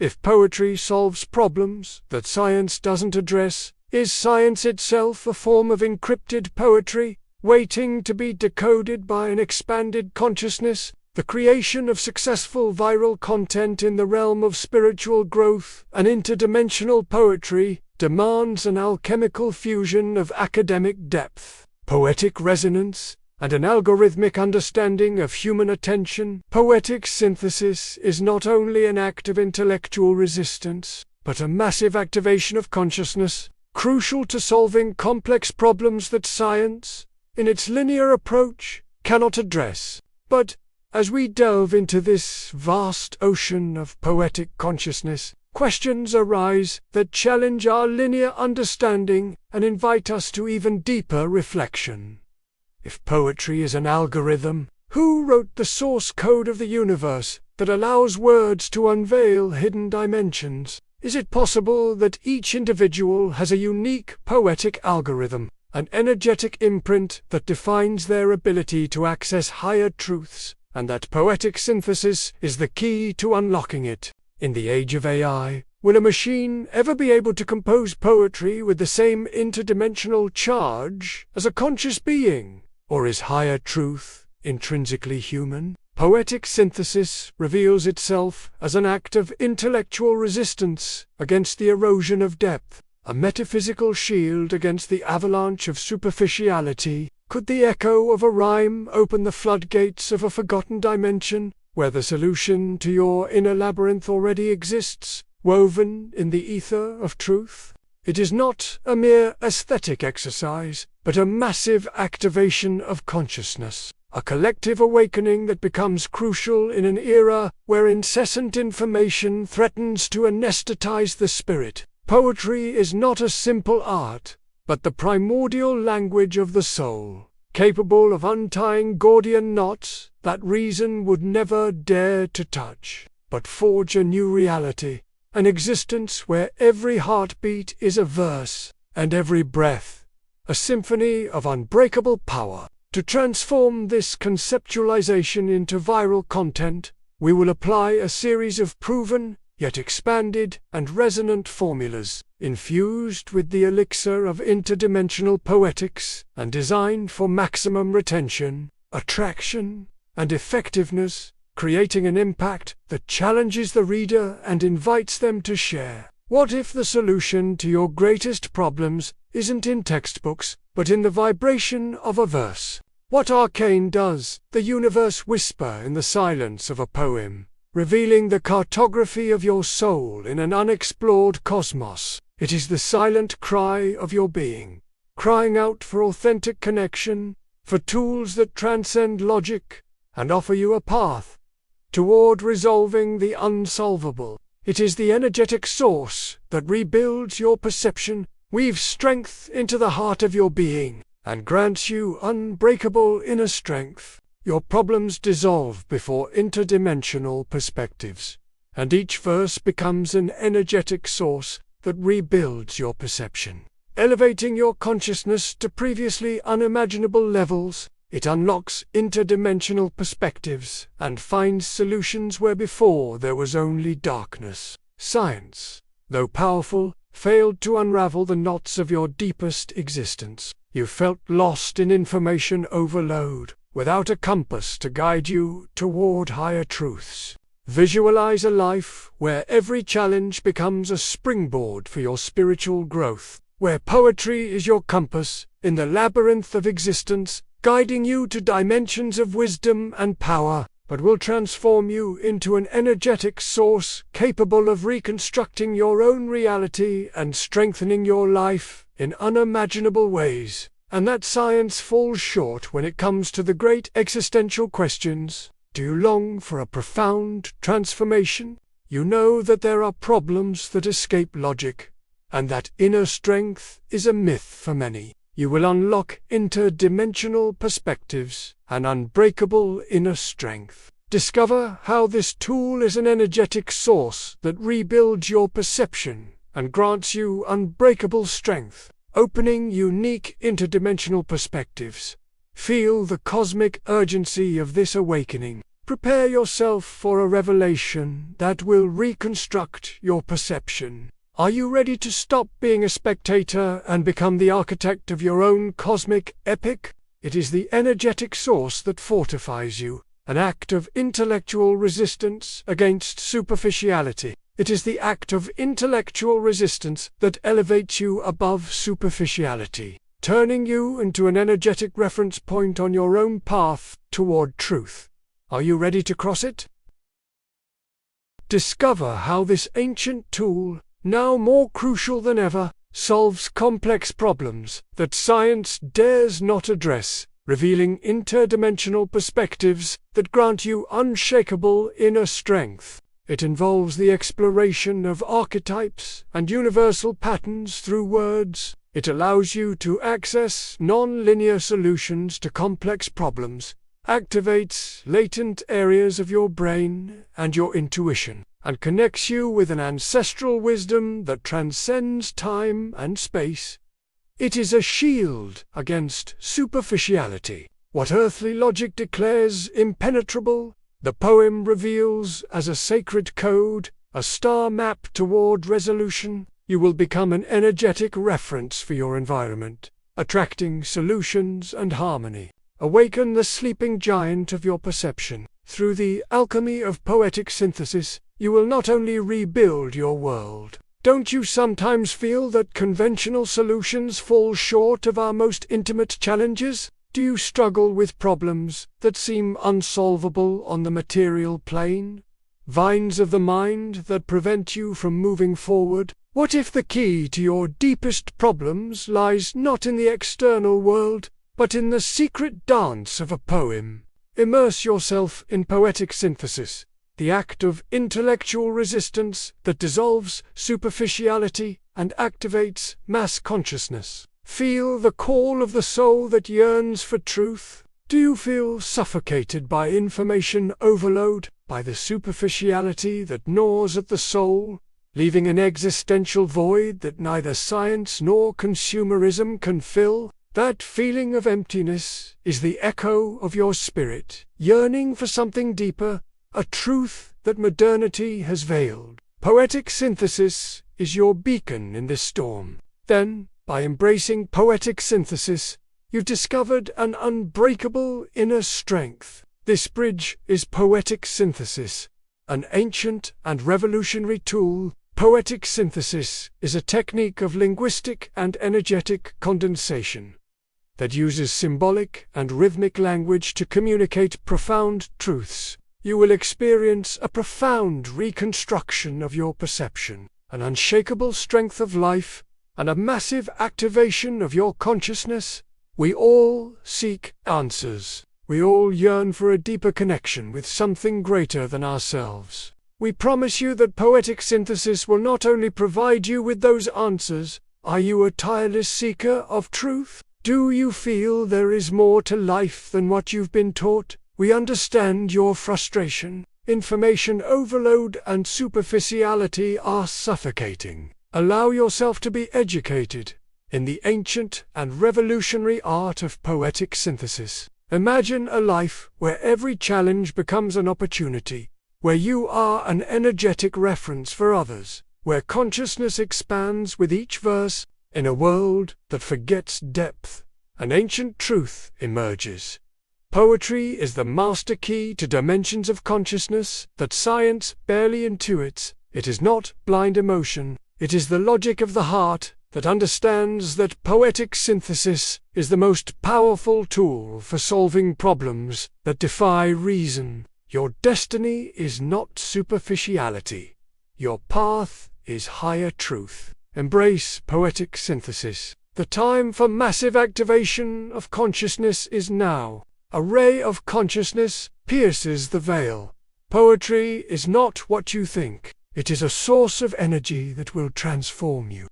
If poetry solves problems that science doesn't address, is science itself a form of encrypted poetry, waiting to be decoded by an expanded consciousness? The creation of successful viral content in the realm of spiritual growth and interdimensional poetry demands an alchemical fusion of academic depth, poetic resonance, and an algorithmic understanding of human attention. Poetic synthesis is not only an act of intellectual resistance, but a massive activation of consciousness, crucial to solving complex problems that science, in its linear approach, cannot address. But as we delve into this vast ocean of poetic consciousness, questions arise that challenge our linear understanding and invite us to even deeper reflection. If poetry is an algorithm, who wrote the source code of the universe that allows words to unveil hidden dimensions? Is it possible that each individual has a unique poetic algorithm, an energetic imprint that defines their ability to access higher truths, and that poetic synthesis is the key to unlocking it? In the age of AI, will a machine ever be able to compose poetry with the same interdimensional charge as a conscious being? Or is higher truth intrinsically human? Poetic synthesis reveals itself as an act of intellectual resistance against the erosion of depth, a metaphysical shield against the avalanche of superficiality. Could the echo of a rhyme open the floodgates of a forgotten dimension, where the solution to your inner labyrinth already exists, woven in the ether of truth? It is not a mere aesthetic exercise, but a massive activation of consciousness, a collective awakening that becomes crucial in an era where incessant information threatens to anesthetize the spirit. Poetry is not a simple art, but the primordial language of the soul, capable of untying Gordian knots that reason would never dare to touch, but forge a new reality, an existence where every heartbeat is a verse, and every breath a symphony of unbreakable power. To transform this conceptualization into viral content, we will apply a series of proven, yet expanded and resonant formulas, infused with the elixir of interdimensional poetics and designed for maximum retention, attraction, and effectiveness, creating an impact that challenges the reader and invites them to share. What if the solution to your greatest problems isn't in textbooks, but in the vibration of a verse? What arcane does the universe whisper in the silence of a poem, revealing the cartography of your soul in an unexplored cosmos? It is the silent cry of your being, crying out for authentic connection, for tools that transcend logic and offer you a path toward resolving the unsolvable. It is the energetic source that rebuilds your perception, weaves strength into the heart of your being, and grants you unbreakable inner strength. Your problems dissolve before interdimensional perspectives, and each verse becomes an energetic source that rebuilds your perception. Elevating your consciousness to previously unimaginable levels, it unlocks interdimensional perspectives and finds solutions where before there was only darkness. Science, though powerful, failed to unravel the knots of your deepest existence. You felt lost in information overload, without a compass to guide you toward higher truths. Visualize a life where every challenge becomes a springboard for your spiritual growth, where poetry is your compass in the labyrinth of existence, guiding you to dimensions of wisdom and power, but will transform you into an energetic source capable of reconstructing your own reality and strengthening your life in unimaginable ways. And that science falls short when it comes to the great existential questions. Do you long for a profound transformation? You know that there are problems that escape logic, and that inner strength is a myth for many. You will unlock interdimensional perspectives and unbreakable inner strength. Discover how this tool is an energetic source that rebuilds your perception and grants you unbreakable strength, opening unique interdimensional perspectives. Feel the cosmic urgency of this awakening. Prepare yourself for a revelation that will reconstruct your perception. Are you ready to stop being a spectator and become the architect of your own cosmic epic? It is the energetic source that fortifies you, an act of intellectual resistance against superficiality. It is the act of intellectual resistance that elevates you above superficiality, turning you into an energetic reference point on your own path toward truth. Are you ready to cross it? Discover how this ancient tool, now more crucial than ever, solves complex problems that science dares not address, revealing interdimensional perspectives that grant you unshakable inner strength. It involves the exploration of archetypes and universal patterns through words. It allows you to access non-linear solutions to complex problems, activates latent areas of your brain and your intuition, and connects you with an ancestral wisdom that transcends time and space. It is a shield against superficiality. What earthly logic declares impenetrable, the poem reveals as a sacred code, a star map toward resolution. You will become an energetic reference for your environment, attracting solutions and harmony. Awaken the sleeping giant of your perception. Through the alchemy of poetic synthesis, you will not only rebuild your world. Don't you sometimes feel that conventional solutions fall short of our most intimate challenges? Do you struggle with problems that seem unsolvable on the material plane? Vines of the mind that prevent you from moving forward? What if the key to your deepest problems lies not in the external world, but in the secret dance of a poem? Immerse yourself in poetic synthesis, the act of intellectual resistance that dissolves superficiality and activates mass consciousness. Feel the call of the soul that yearns for truth. Do you feel suffocated by information overload, by the superficiality that gnaws at the soul, leaving an existential void that neither science nor consumerism can fill? That feeling of emptiness is the echo of your spirit, yearning for something deeper, a truth that modernity has veiled. Poetic synthesis is your beacon in this storm. Then, by embracing poetic synthesis, you've discovered an unbreakable inner strength. This bridge is poetic synthesis, an ancient and revolutionary tool. Poetic synthesis is a technique of linguistic and energetic condensation that uses symbolic and rhythmic language to communicate profound truths. You will experience a profound reconstruction of your perception, an unshakable strength of life, and a massive activation of your consciousness. We all seek answers. We all yearn for a deeper connection with something greater than ourselves. We promise you that poetic synthesis will not only provide you with those answers. Are you a tireless seeker of truth? Do you feel there is more to life than what you've been taught? We understand your frustration. Information overload and superficiality are suffocating. Allow yourself to be educated in the ancient and revolutionary art of poetic synthesis. Imagine a life where every challenge becomes an opportunity, where you are an energetic reference for others, where consciousness expands with each verse. In a world that forgets depth, an ancient truth emerges. Poetry is the master key to dimensions of consciousness that science barely intuits. It is not blind emotion. It is the logic of the heart that understands that poetic synthesis is the most powerful tool for solving problems that defy reason. Your destiny is not superficiality. Your path is higher truth. Embrace poetic synthesis. The time for massive activation of consciousness is now. A ray of consciousness pierces the veil. Poetry is not what you think. It is a source of energy that will transform you.